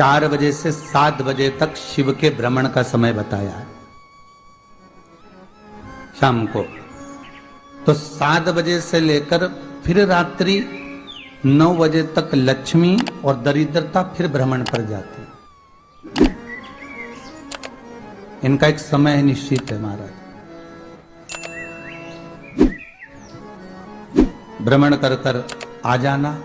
4 बजे से 7 बजे तक शिव के भ्रमण का समय बताया है शाम को। तो 7 बजे से लेकर फिर रात्रि 9 बजे तक लक्ष्मी और दरिद्रता फिर भ्रमण पर जाती है। इनका एक समय निश्चित है महाराज। भ्रमण कर कर आ जाना।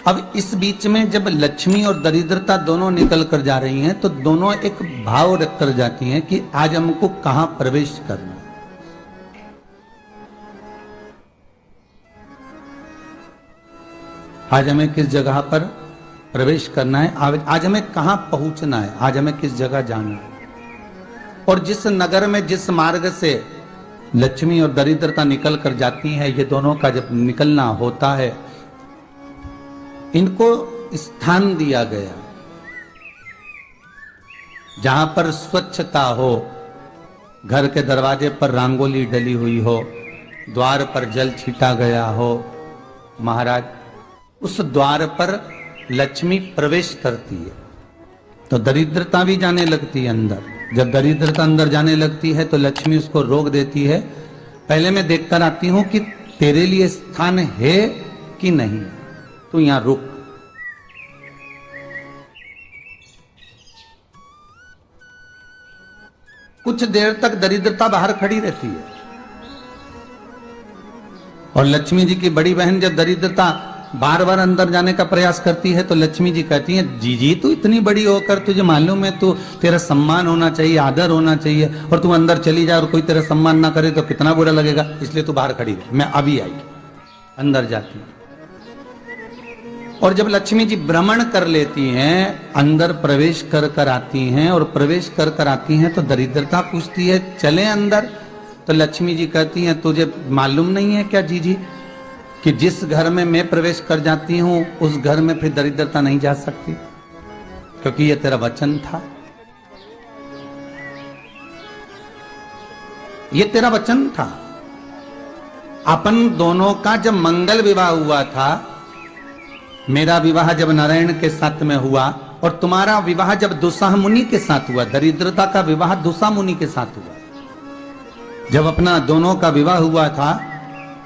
अब इस बीच में जब लक्ष्मी और दरिद्रता दोनों निकल कर जा रही हैं तो दोनों एक भाव रख कर जाती हैं कि आज हमको कहां प्रवेश करना है। आज हमें किस जगह पर प्रवेश करना है, आज हमें कहां पहुंचना है, आज हमें किस जगह जाना है। और जिस नगर में जिस मार्ग से लक्ष्मी और दरिद्रता निकल कर जाती हैं, ये दोनों का जब निकलना होता है, इनको स्थान दिया गया जहां पर स्वच्छता हो, घर के दरवाजे पर रंगोली डली हुई हो, द्वार पर जल छीटा गया हो। महाराज उस द्वार पर लक्ष्मी प्रवेश करती है तो दरिद्रता भी जाने लगती है अंदर। जब दरिद्रता अंदर जाने लगती है तो लक्ष्मी उसको रोक देती है, पहले मैं देखकर आती हूं कि तेरे लिए स्थान है कि नहीं, तू यहां रुक। कुछ देर तक दरिद्रता बाहर खड़ी रहती है और लक्ष्मी जी की बड़ी बहन जब दरिद्रता बार बार अंदर जाने का प्रयास करती है तो लक्ष्मी जी कहती हैं, जीजी तू इतनी बड़ी होकर तुझे मालूम है तू तेरा सम्मान होना चाहिए, आदर होना चाहिए, और तू अंदर चली जाए और कोई तेरा सम्मान ना करे तो कितना बुरा लगेगा, इसलिए तू बाहर खड़ी रहे। मैं अभी आई। अंदर जाती है और जब लक्ष्मी जी भ्रमण कर लेती हैं, अंदर प्रवेश कर कर आती हैं और प्रवेश कर कर आती हैं तो दरिद्रता पूछती है चले अंदर। तो लक्ष्मी जी कहती हैं, तुझे मालूम नहीं है क्या जीजी कि जिस घर में मैं प्रवेश कर जाती हूं उस घर में फिर दरिद्रता नहीं जा सकती, क्योंकि यह तेरा वचन था, ये तेरा वचन था। अपन दोनों का जब मंगल विवाह हुआ था, मेरा विवाह जब नारायण के साथ में हुआ और तुम्हारा विवाह जब दुस्साह मुनि के साथ हुआ, दरिद्रता का विवाह दुस्साह मुनि के साथ हुआ। जब अपना दोनों का विवाह हुआ था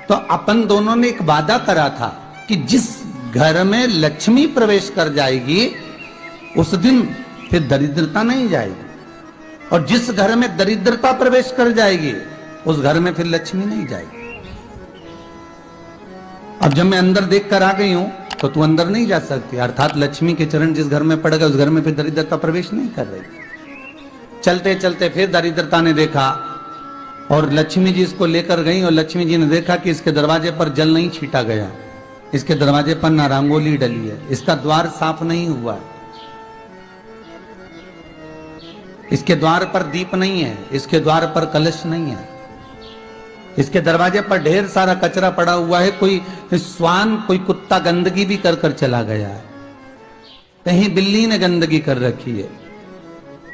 तो अपन दोनों ने एक वादा करा था कि जिस घर में लक्ष्मी प्रवेश कर जाएगी उस दिन फिर दरिद्रता नहीं जाएगी, और जिस घर में दरिद्रता प्रवेश कर जाएगी उस घर में फिर लक्ष्मी नहीं जाएगी। अब जब मैं अंदर देख कर आ गई हूं तो तू अंदर नहीं जा सकती, अर्थात लक्ष्मी के चरण जिस घर में पड़ गए उस घर में फिर दरिद्रता प्रवेश नहीं कर रही। चलते चलते फिर दरिद्रता ने देखा और लक्ष्मी जी इसको लेकर गई और लक्ष्मी जी ने देखा कि इसके दरवाजे पर जल नहीं छीटा गया, इसके दरवाजे पर ना रंगोली डली है, इसका द्वार साफ नहीं हुआ है, इसके द्वार पर दीप नहीं है, इसके द्वार पर कलश नहीं है, इसके दरवाजे पर ढेर सारा कचरा पड़ा हुआ है, कोई स्वान कोई कुत्ता गंदगी भी कर कर चला गया है, कहीं बिल्ली ने गंदगी कर रखी है,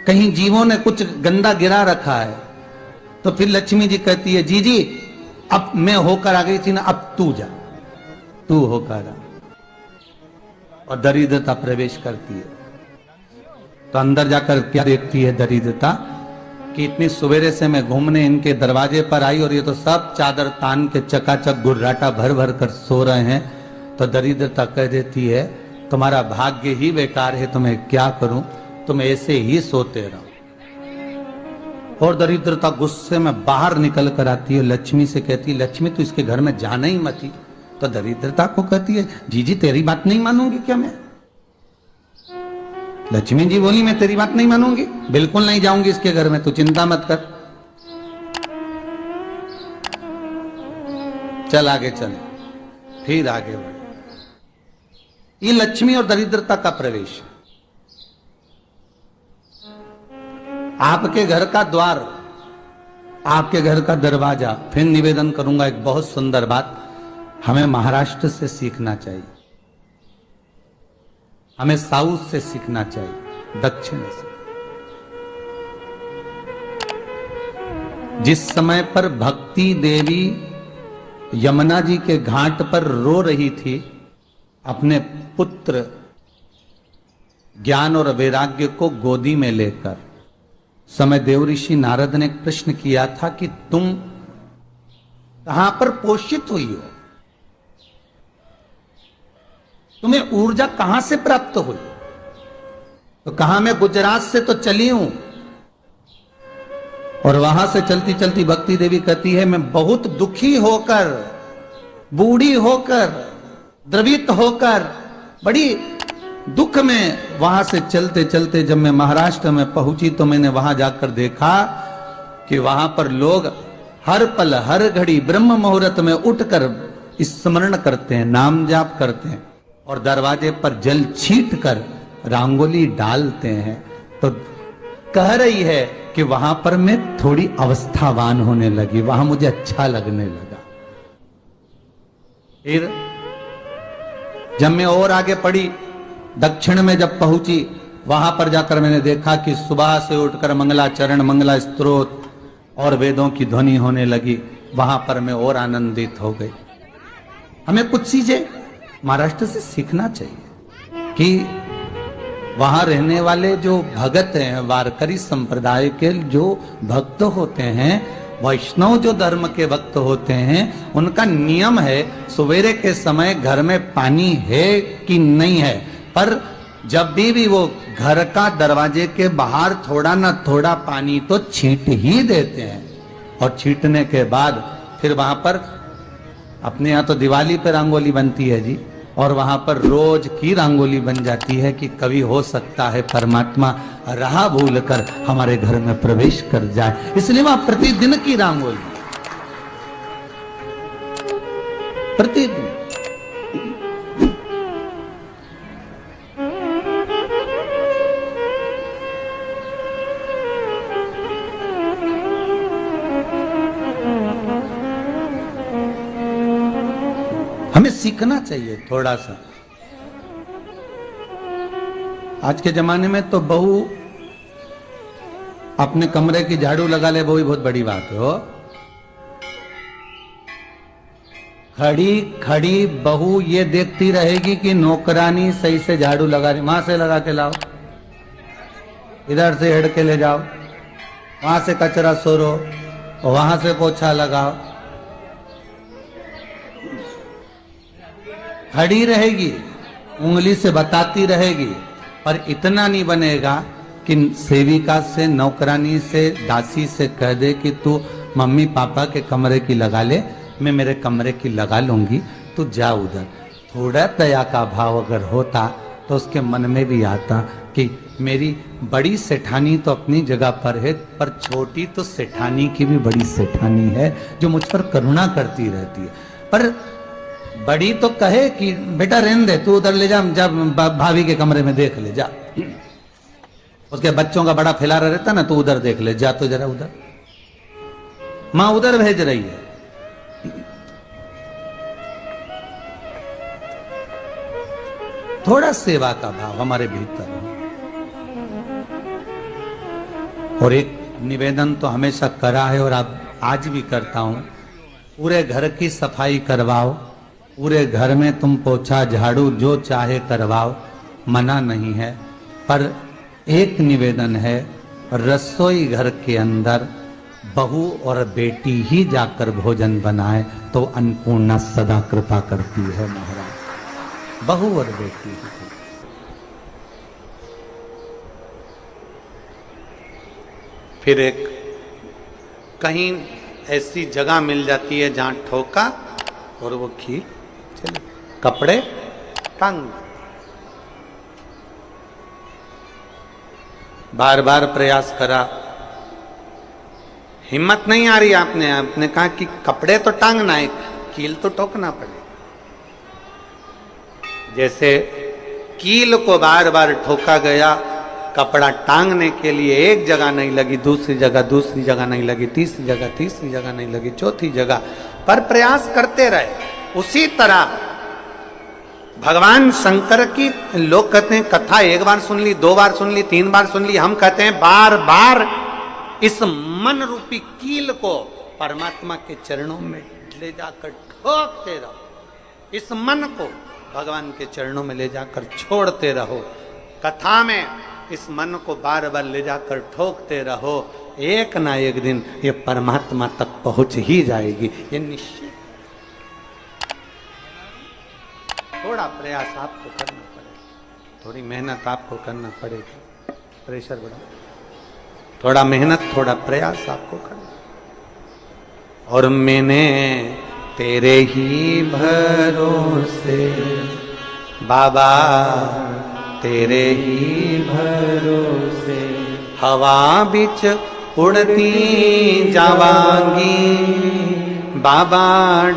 कहीं जीवों ने कुछ गंदा गिरा रखा है। तो फिर लक्ष्मी जी कहती है, जीजी अब मैं होकर आ गई थी ना, अब तू जा, तू होकर आ। और दरिद्रता प्रवेश करती है तो अंदर जाकर क्या देखती है दरिद्रता कि इतनी सवेरे से मैं घूमने इनके दरवाजे पर आई और ये तो सब चादर तान के चकाचक गुर्राटा भर भर कर सो रहे हैं। तो दरिद्रता कह देती है, तुम्हारा भाग्य ही बेकार है, तुम्हें क्या करूं, तुम ऐसे ही सोते रहो। और दरिद्रता गुस्से में बाहर निकल कर आती है, लक्ष्मी से कहती है, लक्ष्मी तू इसके घर में जाना ही मत। तो दरिद्रता को कहती है, जीजी तेरी बात नहीं मानूंगी क्या मैं? लक्ष्मी जी बोली, मैं तेरी बात नहीं मानूंगी, बिल्कुल नहीं जाऊंगी इसके घर में, तू चिंता मत कर, चल आगे चल। फिर आगे बढ़े। ये लक्ष्मी और दरिद्रता का प्रवेश। आपके घर का द्वार, आपके घर का दरवाजा। फिर निवेदन करूंगा एक बहुत सुंदर बात, हमें महाराष्ट्र से सीखना चाहिए, हमें साउथ से सीखना चाहिए, दक्षिण से। जिस समय पर भक्ति देवी यमुना जी के घाट पर रो रही थी अपने पुत्र ज्ञान और वैराग्य को गोदी में लेकर समय देव ऋषि नारद ने प्रश्न किया था कि तुम कहां पर पोषित हुई हो, तुम्हें ऊर्जा कहां से प्राप्त हुई? तो कहा मैं गुजरात से तो चली हूं। और वहां से चलती चलती भक्ति देवी कहती है मैं बहुत दुखी होकर, बूढ़ी होकर, द्रवित होकर, बड़ी दुख में वहां से चलते चलते जब मैं महाराष्ट्र में पहुंची तो मैंने वहां जाकर देखा कि वहां पर लोग हर पल हर घड़ी ब्रह्म मुहूर्त में उठकर स्मरण करते हैं, नाम जाप करते हैं और दरवाजे पर जल छीट कर रंगोली डालते हैं। तो कह रही है कि वहां पर मैं थोड़ी अवस्थावान होने लगी, वहां मुझे अच्छा लगने लगा। फिर जब मैं और आगे पढ़ी, दक्षिण में जब पहुंची, वहां पर जाकर मैंने देखा कि सुबह से उठकर मंगलाचरण, मंगला स्तोत्र और वेदों की ध्वनि होने लगी। वहां पर मैं और आनंदित हो गई। हमें कुछ चीजें महाराष्ट्र से सीखना चाहिए कि वहां रहने वाले जो भगत हैं, वारकरी संप्रदाय के जो भक्त होते हैं, वैष्णव जो धर्म के भक्त होते हैं, उनका नियम है सवेरे के समय घर में पानी है कि नहीं है, पर जब भी वो घर का दरवाजे के बाहर थोड़ा ना थोड़ा पानी तो छींट ही देते हैं। और छींटने के बाद फिर वहां पर अपने यहाँ तो दिवाली पर रंगोली बनती है जी, और वहां पर रोज की रंगोली बन जाती है कि कभी हो सकता है परमात्मा राह भूल कर हमारे घर में प्रवेश कर जाए, इसलिए वहां प्रतिदिन की रंगोली, प्रतिदिन। हमें सीखना चाहिए थोड़ा सा। आज के जमाने में तो बहू अपने कमरे की झाड़ू लगा ले, वो ही बहुत बड़ी बात है। हो खड़ी खड़ी बहू ये देखती रहेगी कि नौकरानी सही से झाड़ू लगा रही, वहां से लगा के लाओ, इधर से हेड़ के ले जाओ, वहां से कचरा सोरो, वहां से पोछा लगाओ। खड़ी रहेगी, उंगली से बताती रहेगी, पर इतना नहीं बनेगा कि सेविका से, नौकरानी से, दासी से कह दे कि तू मम्मी पापा के कमरे की लगा ले, मैं मेरे कमरे की लगा लूंगी, तू जा उधर। थोड़ा दया का भाव अगर होता तो उसके मन में भी आता कि मेरी बड़ी सेठानी तो अपनी जगह पर है, पर छोटी तो सेठानी की भी बड़ी सेठानी है जो मुझ पर करुणा करती रहती है। पर बड़ी तो कहे कि बेटा रहने दे, तू उधर ले जा, जब भाभी के कमरे में देख ले जा, उसके बच्चों का बड़ा फैलारा रहता ना, तू उधर देख ले जा, तो जरा उधर, मां उधर भेज रही है। थोड़ा सेवा का भाव हमारे भीतर हो। और एक निवेदन तो हमेशा करा है और अब आज भी करता हूं, पूरे घर की सफाई करवाओ, पूरे घर में तुम पोछा झाड़ू जो चाहे करवाओ, मना नहीं है, पर एक निवेदन है, रसोई घर के अंदर बहू और बेटी ही जाकर भोजन बनाए तो अन्नपूर्णा सदा कृपा करती है महाराज। बहू और बेटी ही। फिर एक कहीं ऐसी जगह मिल जाती है जहां ठोका और वो खींच चले, कपड़े टांग, बार बार प्रयास करा, हिम्मत नहीं आ रही। आपने कहा कि कपड़े तो टांगना है, कील तो ठोकना पड़े। जैसे कील को बार बार ठोका गया, कपड़ा टांगने के लिए एक जगह नहीं लगी, दूसरी जगह नहीं लगी, तीसरी जगह नहीं लगी, चौथी जगह पर प्रयास करते रहे। उसी तरह भगवान शंकर की लोग कहते हैं कथा एक बार सुन ली, 2 बार सुन ली, 3 बार सुन ली, हम कहते हैं बार बार इस मन रूपी कील को परमात्मा के चरणों में ले जाकर ठोकते रहो, इस मन को भगवान के चरणों में ले जाकर छोड़ते रहो। कथा में इस मन को बार बार ले जाकर ठोकते रहो, एक ना एक दिन ये परमात्मा तक पहुंच ही जाएगी, ये निश्चित। थोड़ा प्रयास आपको करना पड़ेगा, थोड़ी मेहनत आपको करना पड़ेगी, प्रेशर बढ़ा, थोड़ा मेहनत थोड़ा प्रयास आपको करना। और मैंने तेरे ही भरोसे बाबा, तेरे ही भरोसे हवा बिच उड़ती जावांगी बाबा,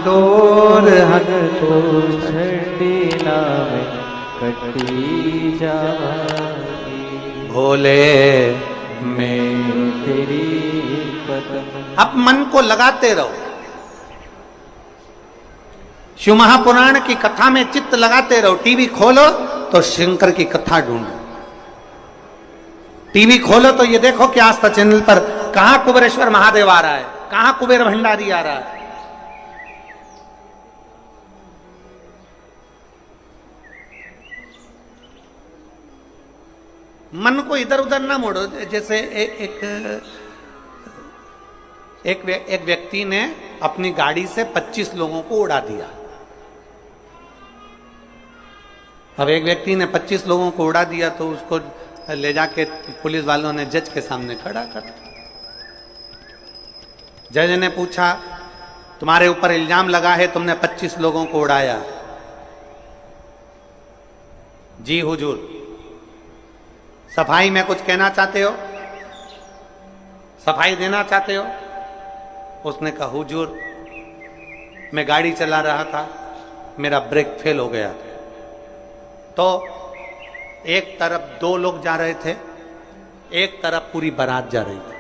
डोर हट तो छड़ी नाम कटी जावांगी भोले मैं तेरी कदम। अब मन को लगाते रहो, शिव महापुराण की कथा में चित्त लगाते रहो। टीवी खोलो तो शंकर की कथा ढूंढो, टीवी खोलो तो ये देखो कि आस्था चैनल पर कहां कुबेरेश्वर महादेव आ रहा है, कहां कुबेर भंडारी आ रहा है। मन को इधर उधर ना मोड़ो। जैसे एक व्यक्ति ने अपनी गाड़ी से 25 लोगों को उड़ा दिया। अब एक व्यक्ति ने 25 लोगों को उड़ा दिया तो उसको ले जाके पुलिस वालों ने जज के सामने खड़ा कर दिया। जज ने पूछा, तुम्हारे ऊपर इल्जाम लगा है तुमने 25 लोगों को उड़ाया। जी हुजूर, सफाई में कुछ कहना चाहते हो, सफाई देना चाहते हो? उसने कहा, हुजूर मैं गाड़ी चला रहा था, मेरा ब्रेक फेल हो गया था, तो एक तरफ 2 लोग जा रहे थे, एक तरफ पूरी बारात जा रही थी।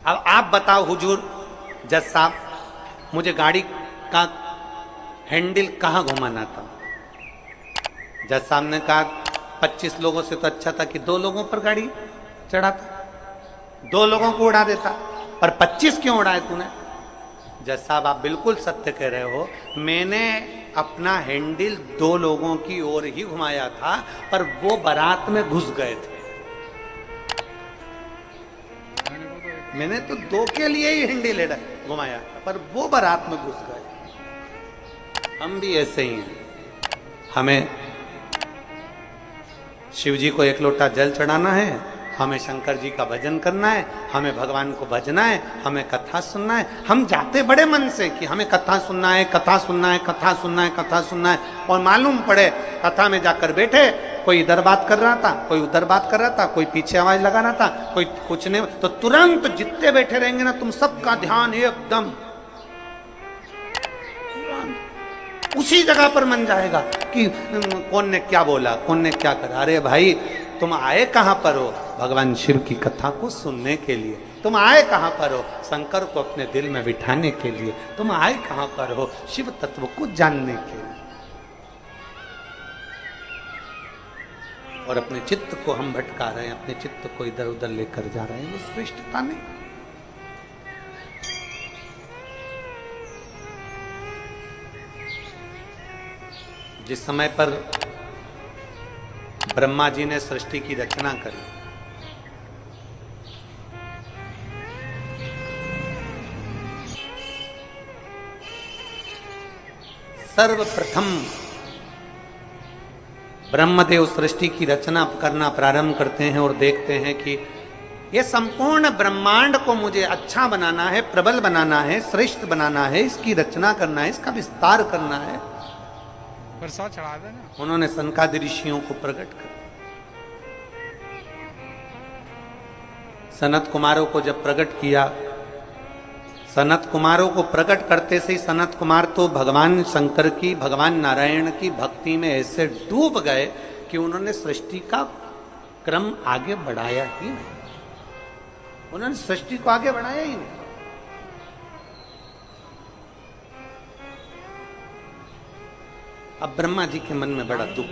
अब आप बताओ हुजूर जज साहब, मुझे गाड़ी का हैंडल कहां घुमाना था? जज साहब ने कहा 25 लोगों से तो अच्छा था कि 2 लोगों पर गाड़ी चढ़ाता, 2 लोगों को उड़ा देता, पर 25 क्यों उड़ाए तूने? जज साहब आप बिल्कुल सत्य कह रहे हो, मैंने अपना हैंडल 2 लोगों की ओर ही घुमाया था, पर वो बारात में घुस गए थे। मैंने तो 2 के लिए ही हैंडल घुमाया था, पर वो बारात में घुस गए। हम भी ऐसे ही हैं, हमें शिव जी को 1 लोटा जल चढ़ाना है, हमें शंकर जी का भजन करना है, हमें भगवान को भजना है, हमें कथा सुनना है। हम जाते बड़े मन से कि हमें कथा सुनना है, कथा सुनना है, कथा सुनना है, कथा सुनना है, और मालूम पड़े कथा में जाकर बैठे, कोई इधर बात कर रहा था, कोई उधर बात कर रहा था, कोई पीछे आवाज लगा रहा था, कोई कुछ नहीं, तो तुरंत जितने बैठे रहेंगे ना, तुम सबका ध्यान एकदम उसी जगह पर मन जाएगा कि कौन ने क्या बोला, कौन ने क्या करा। अरे भाई, तुम आए कहां पर हो? भगवान शिव की कथा को सुनने के लिए। तुम आए कहां पर हो? शंकर को अपने दिल में बिठाने के लिए। तुम आए कहां पर हो? शिव तत्व को जानने के लिए। और अपने चित्त को हम भटका रहे हैं, अपने चित्त को इधर उधर लेकर जा रहे हैं, वो श्रेष्ठता नहीं। जिस समय पर ब्रह्मा जी ने सृष्टि की रचना करी, सर्वप्रथम ब्रह्मदेव सृष्टि की रचना करना प्रारंभ करते हैं और देखते हैं कि यह संपूर्ण ब्रह्मांड को मुझे अच्छा बनाना है, प्रबल बनाना है, श्रेष्ठ बनाना है, इसकी रचना करना है, इसका विस्तार करना है। प्रसाद चढ़ा देना। उन्होंने सनकादि ऋषियों को प्रकट कर, सनत कुमारों को जब प्रकट किया, सनत कुमारों को प्रकट करते से ही सनत कुमार तो भगवान शंकर की, भगवान नारायण की भक्ति में ऐसे डूब गए कि उन्होंने सृष्टि का क्रम आगे बढ़ाया ही नहीं। उन्होंने सृष्टि को आगे बढ़ाया ही नहीं। अब ब्रह्मा जी के मन में बड़ा दुख,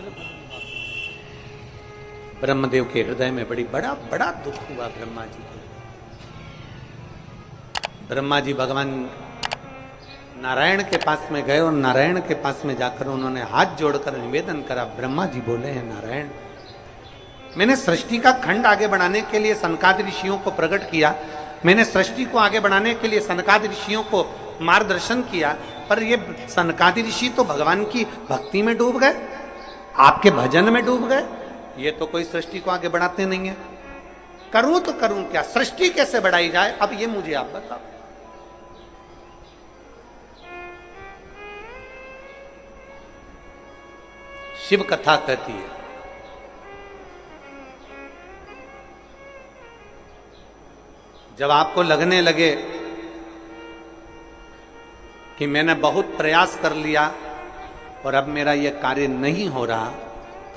ब्रह्मदेव के हृदय में बड़ा दुख हुआ ब्रह्मा जी को। ब्रह्मा जी भगवान नारायण के पास में गए और नारायण के पास में जाकर उन्होंने हाथ जोड़कर निवेदन करा। ब्रह्मा जी बोले हैं, नारायण, मैंने सृष्टि का खंड आगे बढ़ाने के लिए सनकादि ऋषियों को प्रकट किया, मैंने सृष्टि को आगे बढ़ाने के लिए सनकादि ऋषियों को मार्गदर्शन किया, पर ये सनकादि ऋषि तो भगवान की भक्ति में डूब गए, आपके भजन में डूब गए, ये तो कोई सृष्टि को आगे बढ़ाते नहीं है। करूं तो करूं क्या, सृष्टि कैसे बढ़ाई जाए, अब ये मुझे आप बताओ। शिव कथा कहती है, जब आपको लगने लगे कि मैंने बहुत प्रयास कर लिया और अब मेरा यह कार्य नहीं हो रहा,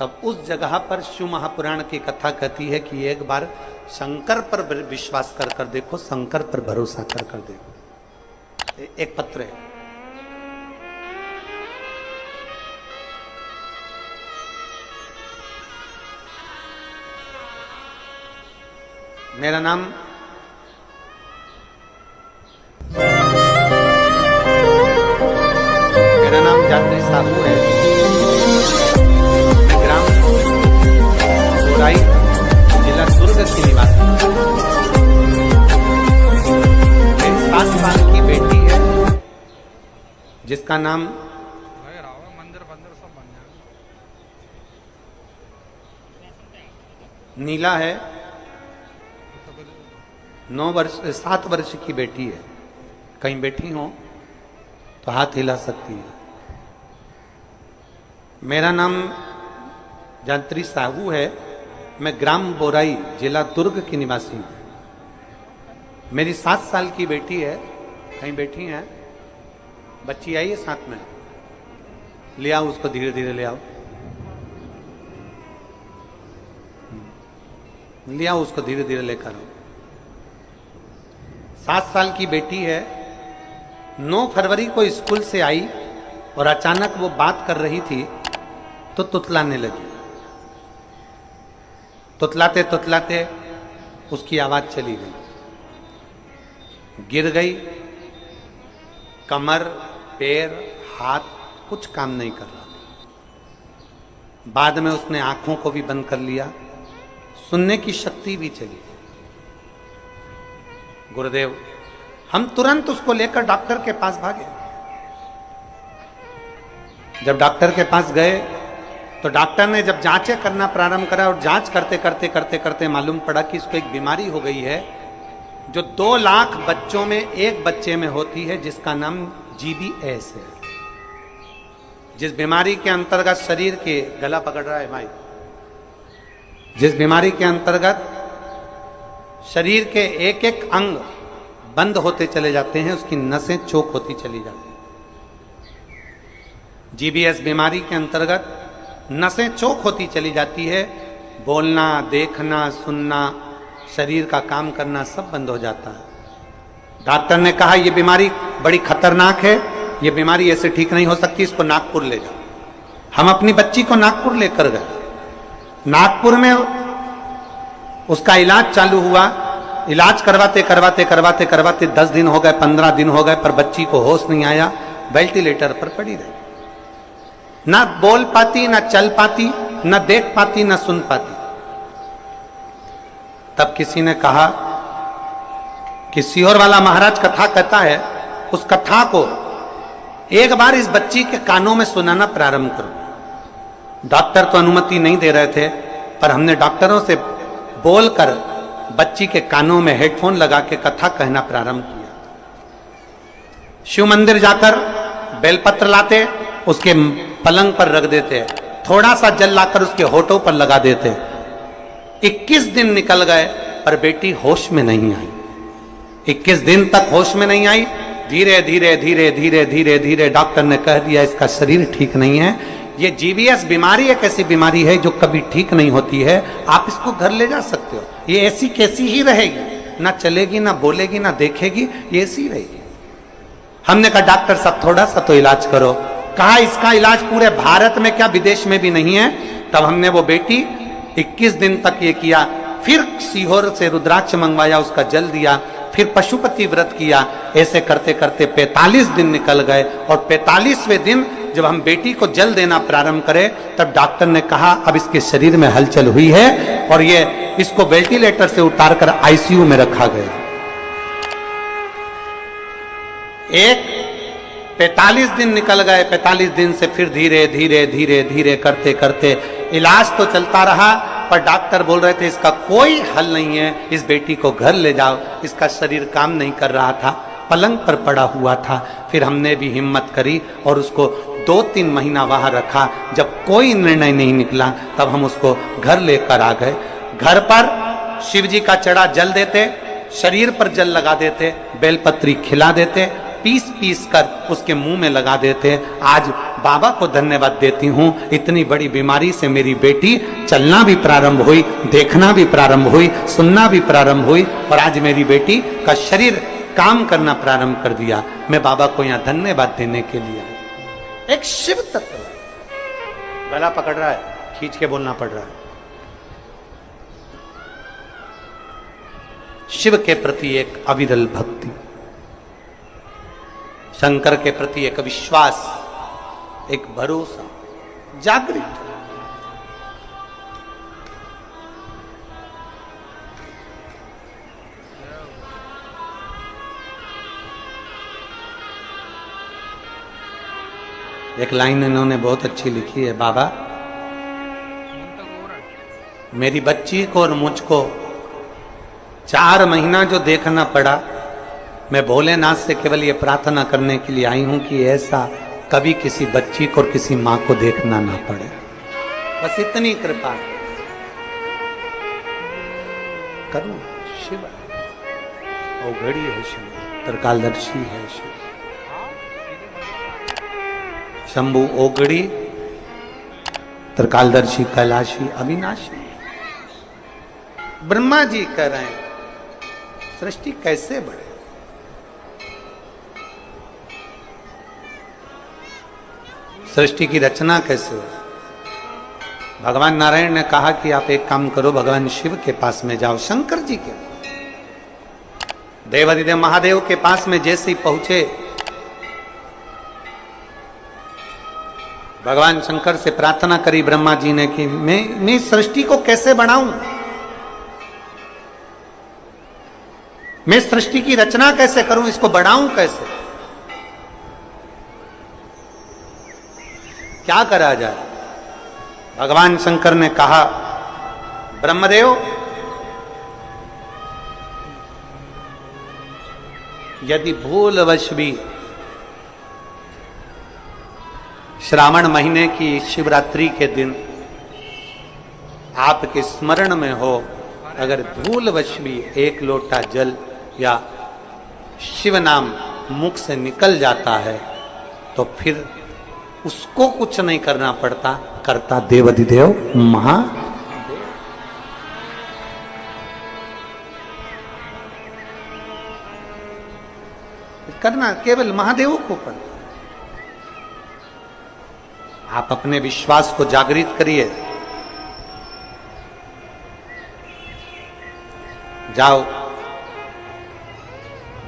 तब उस जगह पर शिव महापुराण की कथा कहती है कि एक बार शंकर पर विश्वास कर कर देखो, शंकर पर भरोसा कर कर देखो। एक पत्र है, मेरा नाम जात्री साहू है, ग्राम बोराई, जिला दुर्ग की निवासी। मेरी 7 साल की बेटी है जिसका नाम मंदिर सब बन जाएगा। नीला है, 7 वर्ष की बेटी है। कहीं बैठी हो तो हाथ हिला सकती है। मेरा नाम जात्री साहू है, मैं ग्राम बोराई, जिला दुर्ग की निवासी हूँ। मेरी 7 साल की बेटी है, कहीं बैठी है, बच्ची आई है साथ में, ले आओ उसको, धीरे धीरे ले आओ, ले आओ उसको, धीरे धीरे लेकर आओ। 7 साल की बेटी है, 9 फरवरी को स्कूल से आई और अचानक वो बात कर रही थी तो तुतलाने लगी। तुतलाते तुतलाते उसकी आवाज चली गई, गिर गई, कमर, पैर, हाथ कुछ काम नहीं कर रहा। बाद में उसने आंखों को भी बंद कर लिया, सुनने की शक्ति भी चली। गुरुदेव, हम तुरंत उसको लेकर डॉक्टर के पास भागे। जब डॉक्टर के पास गए तो डॉक्टर ने जब जांचें करना प्रारंभ करा और जांच करते करते करते करते मालूम पड़ा कि इसको एक बीमारी हो गई है जो 2 लाख बच्चों में एक बच्चे में होती है, जिसका नाम GBS है। जिस बीमारी के अंतर्गत शरीर के, गला पकड़ रहा है भाई, जिस बीमारी के अंतर्गत शरीर के एक एक अंग बंद होते चले जाते हैं, उसकी नसें चोक होती चली जाती हैं। GBS बीमारी के अंतर्गत नसें चोक होती चली जाती है, बोलना, देखना, सुनना, शरीर का काम करना सब बंद हो जाता है। डॉक्टर ने कहा यह बीमारी बड़ी खतरनाक है, यह बीमारी ऐसे ठीक नहीं हो सकती, इसको नागपुर ले जाओ। हम अपनी बच्ची को नागपुर लेकर गए। नागपुर में उसका इलाज चालू हुआ। इलाज करवाते करवाते करवाते करवाते 10 दिन हो गए, 15 दिन हो गए, पर बच्ची को होश नहीं आया, वेंटिलेटर पर पड़ी रही। ना बोल पाती, ना चल पाती, ना देख पाती, ना सुन पाती। तब किसी ने कहा कि सीहोर वाला महाराज कथा कहता है, उस कथा को एक बार इस बच्ची के कानों में सुनाना प्रारंभ करो। डॉक्टर तो अनुमति नहीं दे रहे थे, पर हमने डॉक्टरों से बोलकर बच्ची के कानों में हेडफोन लगा के कथा कहना प्रारंभ किया। शिव मंदिर जाकर बेलपत्र लाते, उसके पलंग पर रख देते, थोड़ा सा जल लाकर उसके होठों पर लगा देते। 21 दिन निकल गए पर बेटी होश में नहीं आई। 21 दिन तक होश में नहीं आई। धीरे धीरे धीरे धीरे धीरे धीरे डॉक्टर ने कह दिया इसका शरीर ठीक नहीं है, ये GBS बीमारी एक ऐसी बीमारी है जो कभी ठीक नहीं होती है, आप इसको घर ले जा सकते हो, ये ऐसी कैसी ही रहेगी, ना चलेगी, ना बोलेगी, ना देखेगी, ये ऐसी रहेगी। हमने कहा डॉक्टर साहब थोड़ा सा तो इलाज करो। कहा इसका इलाज पूरे भारत में क्या विदेश में भी नहीं है। तब हमने वो बेटी 21 दिन तक ये किया, फिर सीहोर से रुद्राक्ष मंगवाया, उसका जल दिया, फिर पशुपति व्रत किया। ऐसे करते करते 45 दिन निकल गए और 45वें दिन जब हम बेटी को जल देना प्रारंभ करें तब डॉक्टर ने कहा अब इसके शरीर में हलचल हुई है और ये इसको वेंटिलेटर से उतारकर आईसीयू में रखा गया। एक 45 दिन निकल गए। 45 दिन से फिर धीरे धीरे धीरे धीरे करते करते इलाज तो चलता रहा, पर डॉक्टर बोल रहे थे इसका कोई हल नहीं है, इस बेटी को घर ले जाओ। इसका शरीर काम नहीं कर रहा था, पलंग पर पड़ा हुआ था। फिर हमने भी हिम्मत करी और उसको 2-3 महीना वहां रखा। जब कोई निर्णय नहीं निकला तब हम उसको घर लेकर आ गए। घर पर शिव जी का चढ़ा जल देते, शरीर पर जल लगा देते, बेलपत्री खिला देते, पीस पीस कर उसके मुंह में लगा देते। आज बाबा को धन्यवाद देती हूँ, इतनी बड़ी बीमारी से मेरी बेटी चलना भी प्रारंभ हुई, देखना भी प्रारंभ हुई, सुनना भी प्रारंभ हुई और आज मेरी बेटी का शरीर काम करना प्रारंभ कर दिया। मैं बाबा को यहाँ धन्यवाद देने के लिए आया। एक शिव तत्व गला पकड़ रहा है, खींच के बोलना पड़ रहा है। शिव के प्रति एक अविरल भक्ति, शंकर के प्रति एक विश्वास, एक भरोसा जागृत। एक लाइन इन्होंने बहुत अच्छी लिखी है, बाबा मेरी बच्ची को और मुझको 4 महीना जो देखना पड़ा, मैं भोलेनाथ से केवल ये प्रार्थना करने के लिए आई हूं कि ऐसा कभी किसी बच्ची को और किसी मां को देखना ना पड़े। बस इतनी कृपा करूं। शिव औघड़ी है, शिव त्रिकालदर्शी है, शिव शंभु औघड़ी, त्रिकालदर्शी, कैलाशी, अविनाशी। ब्रह्मा जी कह रहे हैं सृष्टि कैसे बढ़े, सृष्टि की रचना कैसे हो। भगवान नारायण ने कहा कि आप एक काम करो, भगवान शिव के पास में जाओ। शंकर जी के देवादिदेव महादेव के पास में जैसे ही पहुंचे, भगवान शंकर से प्रार्थना करी ब्रह्मा जी ने कि मैं सृष्टि को कैसे बढ़ाऊं, मैं सृष्टि की रचना कैसे करूं, इसको बढ़ाऊं कैसे, क्या करा जाए। भगवान शंकर ने कहा ब्रह्मदेव यदि भूलवश भी श्रावण महीने की शिवरात्रि के दिन आपके स्मरण में हो, अगर भूलवश भी एक लोटा जल या शिव नाम मुख से निकल जाता है तो फिर उसको कुछ नहीं करना पड़ता, करता देवाधिदेव महादेव। करना केवल महादेव को पड़ता। आप अपने विश्वास को जागृत करिए, जाओ।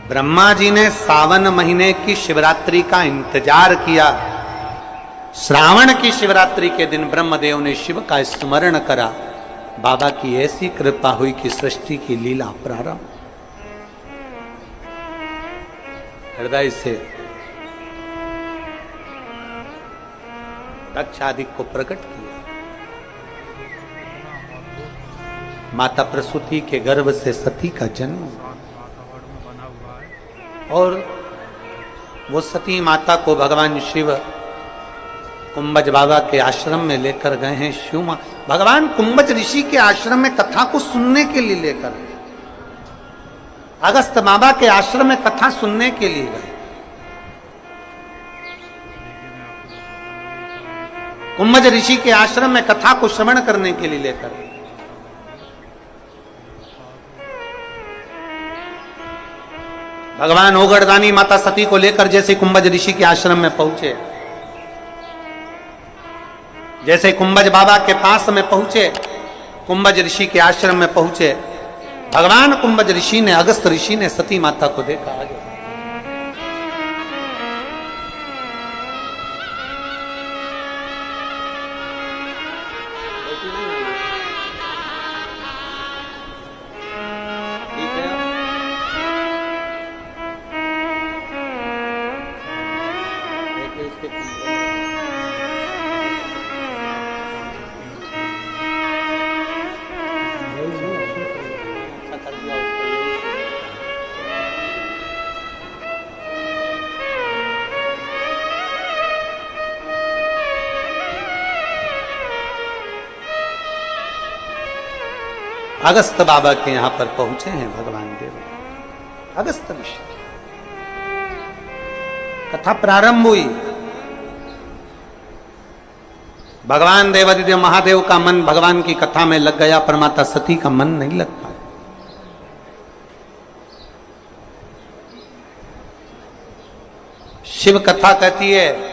ब्रह्मा जी ने सावन महीने की शिवरात्रि का इंतजार किया। श्रावण की शिवरात्रि के दिन ब्रह्मदेव ने शिव का स्मरण करा। बाबा की ऐसी कृपा हुई कि सृष्टि की लीला प्रारंभ। हृदय से दक्ष आदि को प्रकट किया। माता प्रसूति के गर्भ से सती का जन्म और वो सती माता को भगवान शिव कुंभज बाबा के आश्रम में लेकर गए हैं। शिव भगवान कुंभज ऋषि के आश्रम में कथा को सुनने के लिए लेकर, अगस्त बाबा के आश्रम में कथा सुनने के लिए गए। कुंभज ऋषि के आश्रम में कथा को श्रवण करने के लिए लेकर, भगवान ओगड़दानी माता सती को लेकर जैसे कुंभज ऋषि के आश्रम में पहुंचे, जैसे कुंभज बाबा के पास में पहुंचे, कुंभज ऋषि के आश्रम में पहुंचे, भगवान कुंभज ऋषि ने, अगस्त ऋषि ने सती माता को देखा आगे। अगस्त बाबा के यहां पर पहुंचे हैं भगवान देव। अगस्त ऋषि कथा प्रारंभ हुई। भगवान देवादिदेव महादेव का मन भगवान की कथा में लग गया, पर माता सती का मन नहीं लग पाया। शिव कथा कहती है